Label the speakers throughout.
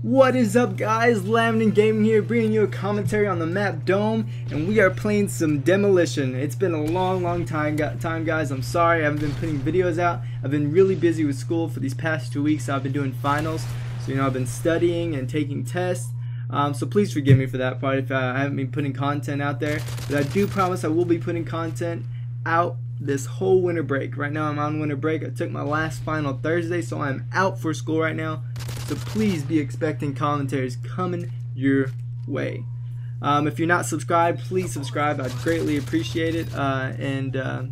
Speaker 1: What is up, guys? Lamden Gaming here, bringing you a commentary on the map Dome, and we are playing some Demolition. It's been a long time, guys. I'm sorry I haven't been putting videos out. I've been really busy with school for these past 2 weeks. I've been doing finals, so I've been studying and taking tests. So please forgive me for that part if I haven't been putting content out there. But I do promise I will be putting content out this whole winter break. Right now I'm on winter break. I took my last final Thursday, so I'm out for school right now. So please be expecting commentaries coming your way. If you're not subscribed, please subscribe. I'd greatly appreciate it. I'd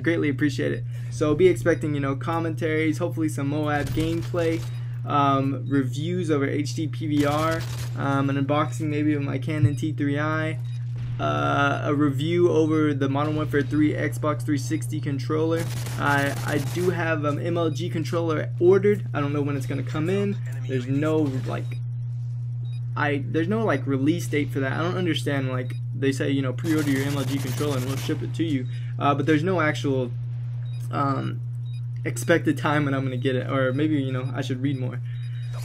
Speaker 1: greatly appreciate it. So be expecting, commentaries, hopefully some Moab gameplay, reviews over HD PVR, an unboxing maybe of my Canon T3i, a review over the Modern Warfare 3 Xbox 360 controller. I do have an MLG controller ordered. I don't know when it's gonna come in. There's no release date for that. I don't understand, like they say, pre-order your MLG controller and we'll ship it to you, but there's no actual expected time when I'm gonna get it, or maybe I should read more.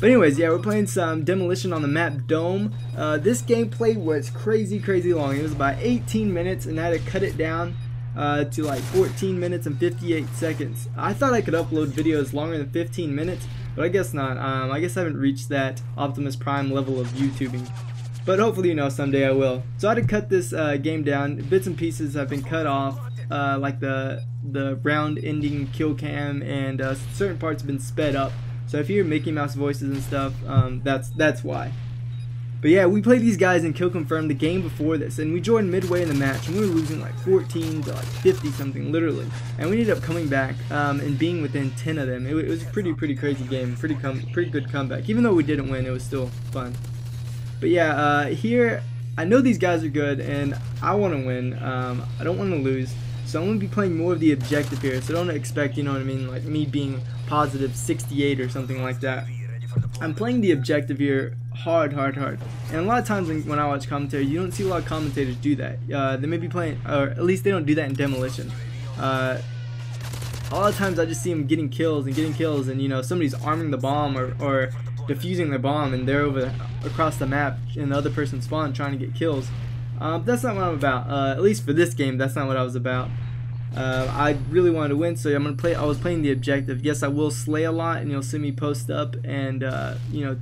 Speaker 1: But anyways, yeah, we're playing some Demolition on the map Dome. This gameplay was crazy long. It was about 18 minutes, and I had to cut it down to like 14 minutes and 58 seconds. I thought I could upload videos longer than 15 minutes, but I guess not. I guess I haven't reached that Optimus Prime level of YouTubing. But hopefully, someday I will. So I had to cut this game down. Bits and pieces have been cut off, like the round ending kill cam, and certain parts have been sped up. So if you hear Mickey Mouse voices and stuff, that's why. But yeah, we played these guys in Kill Confirmed the game before this, and we joined midway in the match, and we were losing like 14 to like 50 something, literally. And we ended up coming back and being within 10 of them. It was a pretty crazy game, pretty good comeback. Even though we didn't win, it was still fun. But yeah, here I know these guys are good, and I want to win. I don't want to lose. So I'm going to be playing more of the objective here, so don't expect, like me being positive 68 or something like that. I'm playing the objective here hard. And a lot of times when I watch commentary, you don't see a lot of commentators do that. They may be playing, or at least they don't do that in Demolition. A lot of times I just see them getting kills, and somebody's arming the bomb or defusing the bomb, and they're across the map, and the other person spawned trying to get kills. That's not what I'm about. At least for this game, that's not what I was about. I really wanted to win, so I was playing the objective. Yes, I will slay a lot, and you'll see me post up and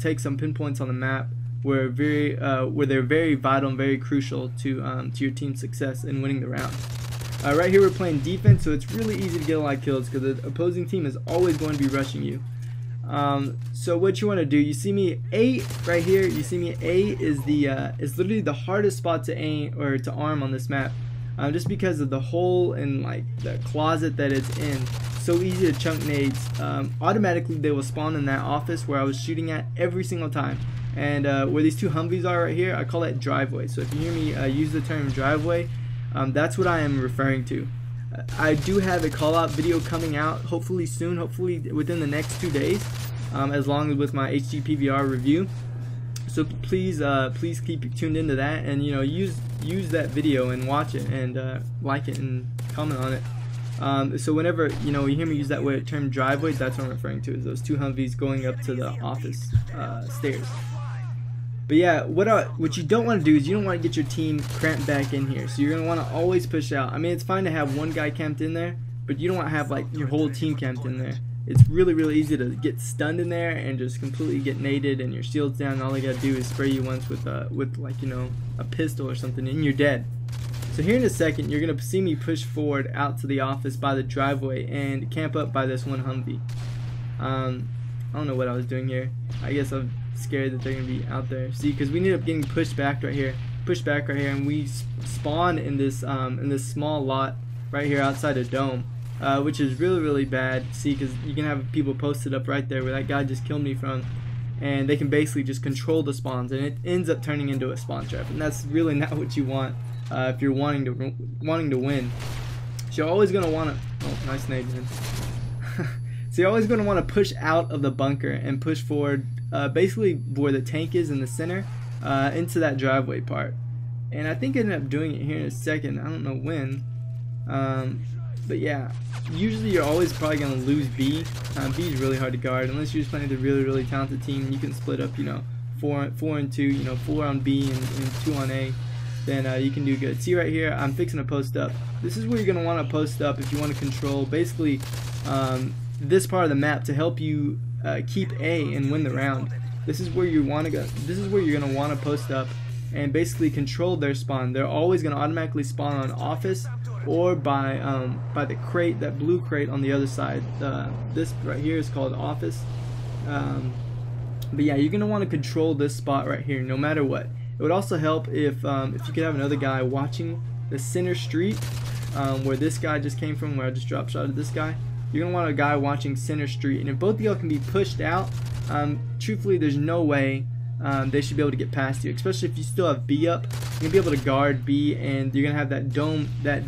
Speaker 1: take some pinpoints on the map where they're very vital and very crucial to your team's success in winning the round. Right here we're playing defense, so it's really easy to get a lot of kills because the opposing team is always going to be rushing you. So what you want to do, you see me A right here. You see me A is is literally the hardest spot to aim or to arm on this map, just because of the hole and like the closet that it's in. So easy to chunk nades. Automatically they will spawn in that office where I was shooting at every single time. And where these two Humvees are right here, I call that driveway. So if you hear me use the term driveway, that's what I am referring to. I do have a call out video coming out hopefully soon, hopefully within the next 2 days, as long as with my HD PVR review. So please keep tuned into that, and use that video and watch it and like it and comment on it. So whenever you hear me use that term driveway, that's what I'm referring to, is those two Humvees going up to the office stairs. But yeah, what you don't want to do is you don't want to get your team cramped back in here. So you're going to want to always push out. I mean, it's fine to have one guy camped in there, but you don't want to have like your whole team camped in there. It's really easy to get stunned in there and just completely get naded and your shield's down, and all you got to do is spray you once with like a pistol or something, and you're dead. So here in a second, you're going to see me push forward out to the office by the driveway and camp up by this one Humvee. I don't know what I was doing here. I guess I'm scared that they're gonna be out there. See, because we ended up getting pushed back right here, and we spawned in this small lot right here outside of Dome, which is really bad. See, because you can have people posted up right there where that guy just killed me from, and they can basically just control the spawns, and it ends up turning into a spawn trap, and that's really not what you want if you're wanting to win. So you're always gonna want to. Oh, nice nade, man. So you're always going to want to push out of the bunker and push forward, basically where the tank is in the center, into that driveway part. And I think I ended up doing it here in a second. I don't know when. But yeah, usually you're always probably going to lose B. B is really hard to guard unless you're just playing with a really talented team. You can split up, you know, 4 and 2, you know, 4 on B and 2 on A. Then you can do good. See right here, I'm fixing to post up. This is where you're going to want to post up if you want to control basically this part of the map to help you keep A and win the round. This is where you want to go. This is where you're going to want to post up and basically control their spawn. They're always going to automatically spawn on office or by the crate, that blue crate on the other side. This right here is called office. But yeah, you're going to want to control this spot right here no matter what. It would also help if you could have another guy watching the center street where this guy just came from, where I just drop shot at this guy. You're going to want a guy watching center street, and if both of y'all can be pushed out, truthfully there's no way they should be able to get past you, especially if you still have B up. You're going to be able to guard B, and you're going to have that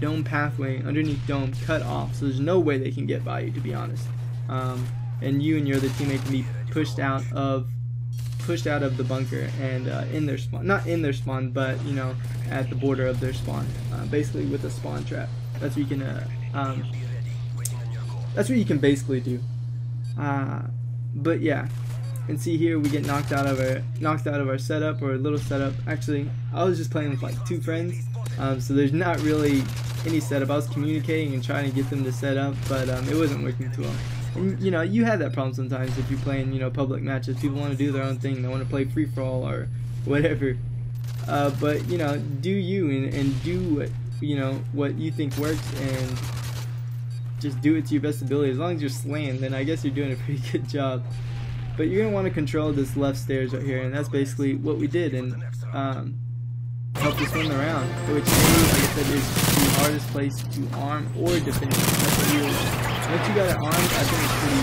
Speaker 1: dome pathway underneath dome cut off, so there's no way they can get by you, to be honest. And you and your other teammate can be pushed out of the bunker and in their spawn, not in their spawn, but you know, at the border of their spawn, basically with a spawn trap. That's what you can basically do. But yeah, and see here we get knocked out of our setup, or a little setup. Actually, I was just playing with like 2 friends, so there's not really any setup. I was communicating and trying to get them to set up, but it wasn't working too well. And you know, you have that problem sometimes if you're playing, you know, public matches. People want to do their own thing. They want to play free for all or whatever. But you know, do you and do what, you know, what you think works, and just do it to your best ability. As long as you're slaying, then I guess you're doing a pretty good job. But you're gonna want to control this left stairs right here, and that's basically what we did, and help us win the round. Which, like I said, is the hardest place to arm or defend. That's really. Once you got it armed, I think it's pretty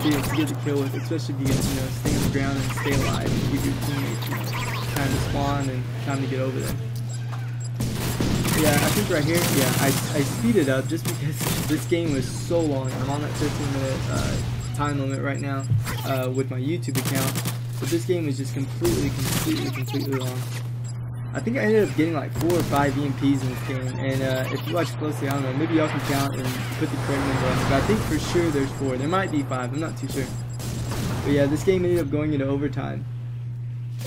Speaker 1: easy to get the kill with, especially if you can, you know, stay on the ground and stay alive and give your teammates, you know, time to spawn and time to get over there. Yeah, I think right here, yeah, I speeded up just because this game was so long. I'm on that 15-minute time limit right now with my YouTube account, but this game was just completely long. I think I ended up getting like 4 or 5 EMPs in this game, and if you watch closely, I don't know, maybe y'all can count and put the correct number on it, but I think for sure there's 4. There might be 5, I'm not too sure. But yeah, this game ended up going into overtime.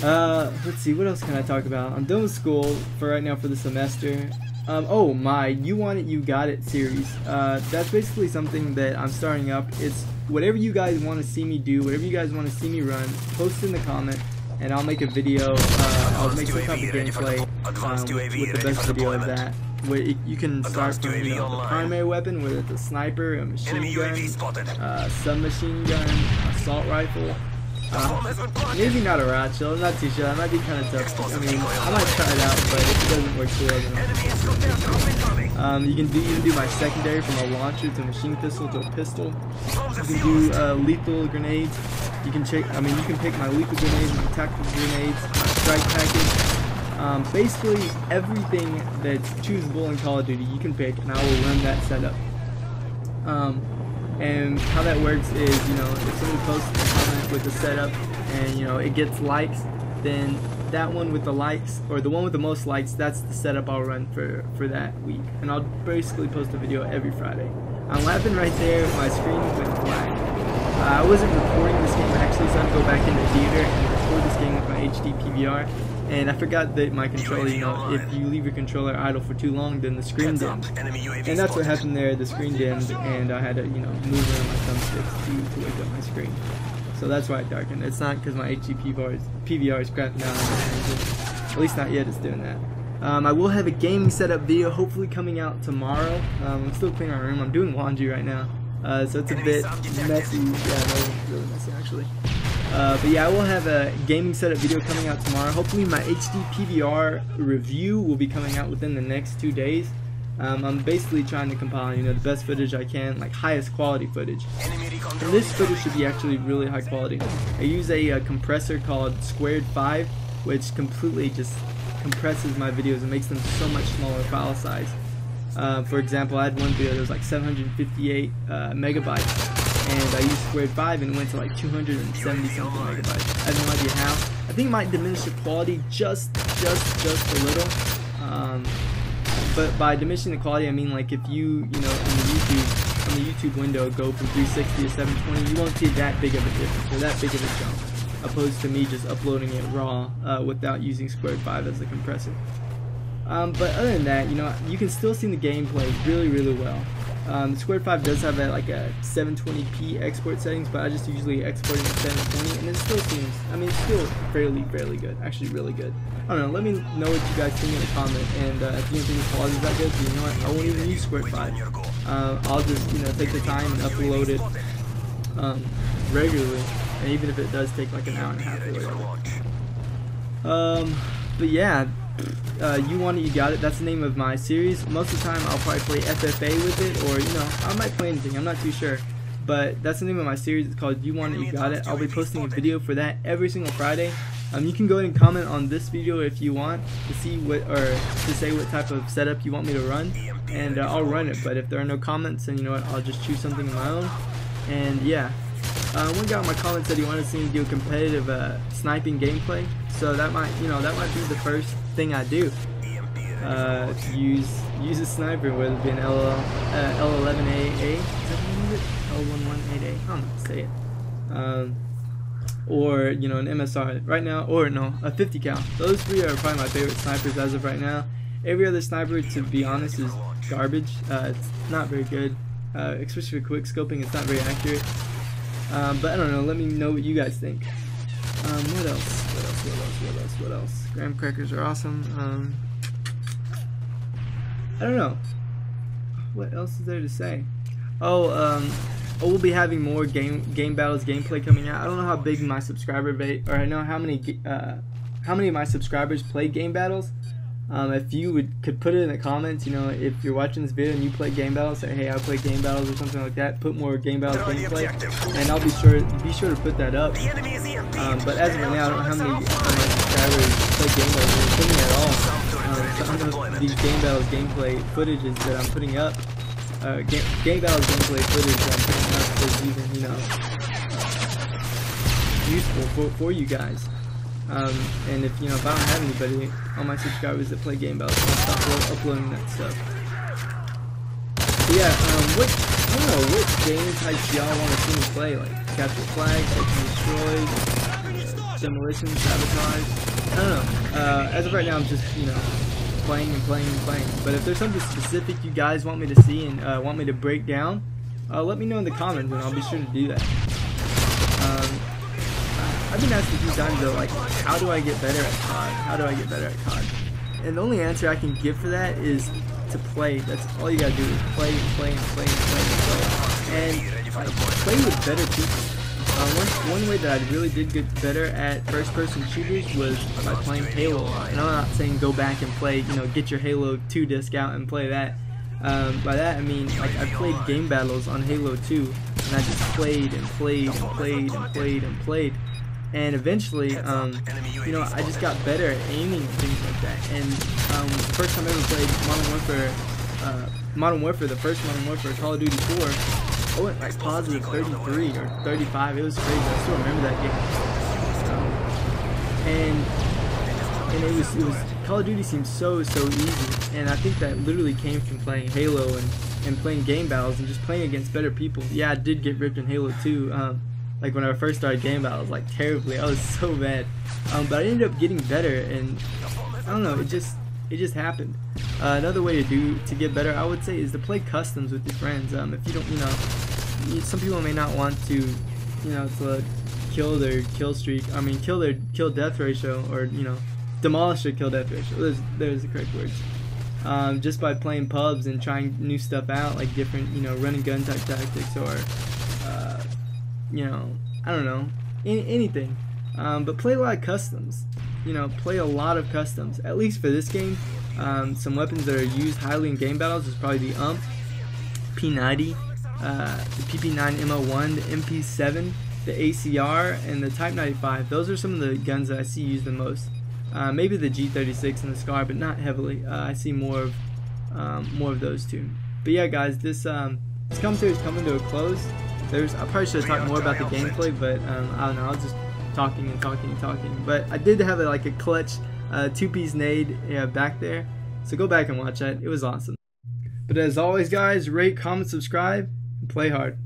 Speaker 1: Let's see, what else can I talk about? I'm done with school for right now for the semester. Oh my, You Want It, You Got It series. That's basically something that I'm starting up. It's whatever you guys want to see me do, whatever you guys want to see me run, post in the comment, and I'll make a video. I'll make some type of gameplay with the best video of that. Where you can start from, you know, the primary weapon, whether it's a sniper, a machine gun, submachine gun, assault rifle. Maybe not a rat shell, I'm not too sure. That might be kind of tough. I mean, I might try it out, but if it doesn't work too well, then you can do my secondary from a launcher to a machine pistol to a pistol. You can do lethal grenades. You can pick my lethal grenades, my tactical grenades, my strike package. Basically everything that's choosable in Call of Duty you can pick, and I will run that setup. And how that works is, you know, if somebody posts a comment with the setup and, you know, it gets likes, then that one with the likes, or the one with the most likes, that's the setup I'll run for that week. And I'll basically post a video every Friday. I'm laughing right there, my screen went black. I wasn't recording this game actually, so I had to go back into theater and record this game with my HD PVR. And I forgot that my controller, you know, if you leave your controller idle for too long, then the screen dims. And that's what happened there, the screen dimmed, and I had to, you know, move around my thumbsticks to wake up my screen. So that's why it darkened. It's not because my HD PVR is crapping out. At least not yet, it's doing that. I will have a gaming setup video hopefully coming out tomorrow. I'm still cleaning my room. I'm doing laundry right now. So it's a bit messy. Yeah, no, really messy actually. But yeah, I will have a gaming setup video coming out tomorrow. Hopefully my HD PVR review will be coming out within the next 2 days. I'm basically trying to compile, you know, the best footage I can, like highest quality footage. And this footage should be actually really high quality. I use a compressor called Squared 5, which completely just compresses my videos and makes them so much smaller file size. For example, I had one video that was like 758 megabytes. And I used Squared 5 and it went to like 270 something megabytes. I have no idea how. I think it might diminish the quality just a little. But by diminishing the quality, I mean like if you know, on the YouTube window go from 360 to 720, you won't see that big of a difference or that big of a jump, opposed to me just uploading it raw without using Squared 5 as a compressor. But other than that, you know, you can still see the gameplay really well. The Squared 5 does have like a 720p export settings, but I just usually export it at 720, and it still seems, I mean, it's still fairly good, actually really good. I don't know, let me know what you guys think in the comment, and if you think the quality is that good, so you know what, I won't even use Squared 5. I'll just, you know, take the time and upload it regularly, and even if it does take like an hour and a half or whatever. But yeah, You Want It, You Got It, that's the name of my series. Most of the time I'll probably play FFA with it, or, you know, I might play anything, I'm not too sure. But that's the name of my series. It's called You Want It, You Got It. I'll be posting a video for that every single Friday. You can go ahead and comment on this video if you want to see what, or to say what type of setup you want me to run, and I'll run it. But if there are no comments, then you know what, I'll just choose something of my own. And yeah, one guy in my comments said he wanted to see me do a competitive sniping gameplay, so that might, you know, that might be the first thing I do. Use a sniper, whether it be an L11AA, L11AA, I don't know how to say it. Or, you know, an MSR right now, or no, a 50 cal. Those three are probably my favorite snipers as of right now. Every other sniper, to be honest, is garbage. It's not very good, especially for quick scoping. It's not very accurate. But I don't know. Let me know what you guys think. What else? Graham crackers are awesome. I don't know. What else is there to say? We'll be having more game battles gameplay coming out. I don't know how big my subscriber base, or I know how many of my subscribers play game battles. If you could put it in the comments, you know, if you're watching this video and you play game battles, say, hey, I play game battles or something like that. Put more game battles gameplay, and I'll be sure to put that up. But as of right now, I don't know how many of my subscribers play game battles or putting at all. So I don't know if these game battles gameplay footages that I'm putting up. Game battles gameplay footage that I'm putting up is even, you know, useful for you guys. And if, you know, if I don't have anybody on my subscribers that play game battles, I'll stop uploading that stuff. But yeah, I don't know, what game types y'all want to see me play? Like capture flags, search and destroy, demolition, sabotage. I don't know. As of right now, I'm just, you know, playing. But if there's something specific you guys want me to see and want me to break down, let me know in the comments, and I'll be sure to do that. I've been asked a few times though, like, how do I get better at COD? And the only answer I can give for that is to play. That's all you gotta do is play. And like, play with better people. One way that I really did get better at first-person shooters was by playing Halo. And I'm not saying go back and play, you know, get your Halo 2 disc out and play that. By that I mean, like, I played game battles on Halo 2, and I just played. And eventually, you know, I just got better at aiming and things like that. And the first time I ever played Modern Warfare, the first Modern Warfare, Call of Duty 4, I went like positive 33 or 35. It was crazy. I still remember that game. And it was Call of Duty seemed so easy, and I think that literally came from playing Halo and playing game battles and just playing against better people. Yeah, I did get ripped in Halo 2. Like when I first started game battles, like terribly. I was so bad. But I ended up getting better, and I don't know, it just happened. Another way to get better, I would say, is to play customs with your friends. If you don't, you know, some people may not want to, you know, to kill their kill streak. I mean, kill their kill death ratio, or, you know, demolish their kill death ratio. There's the correct words. Just by playing pubs and trying new stuff out, like different, you know, run and gun type tactics, or you know, I don't know, anything. But play a lot of customs. You know, play a lot of customs. At least for this game, some weapons that are used highly in game battles is probably the P90, the PP9 MO1, the MP7, the ACR, and the Type 95. Those are some of the guns that I see used the most. Maybe the G36 and the SCAR, but not heavily. I see more of those two. But yeah, guys, this commentary is coming to a close. I probably should have talked more about the gameplay, but I don't know, I was just talking. But I did have like a clutch two-piece nade back there, So go back and watch that. It was awesome. But as always, guys, rate, comment, subscribe, and play hard.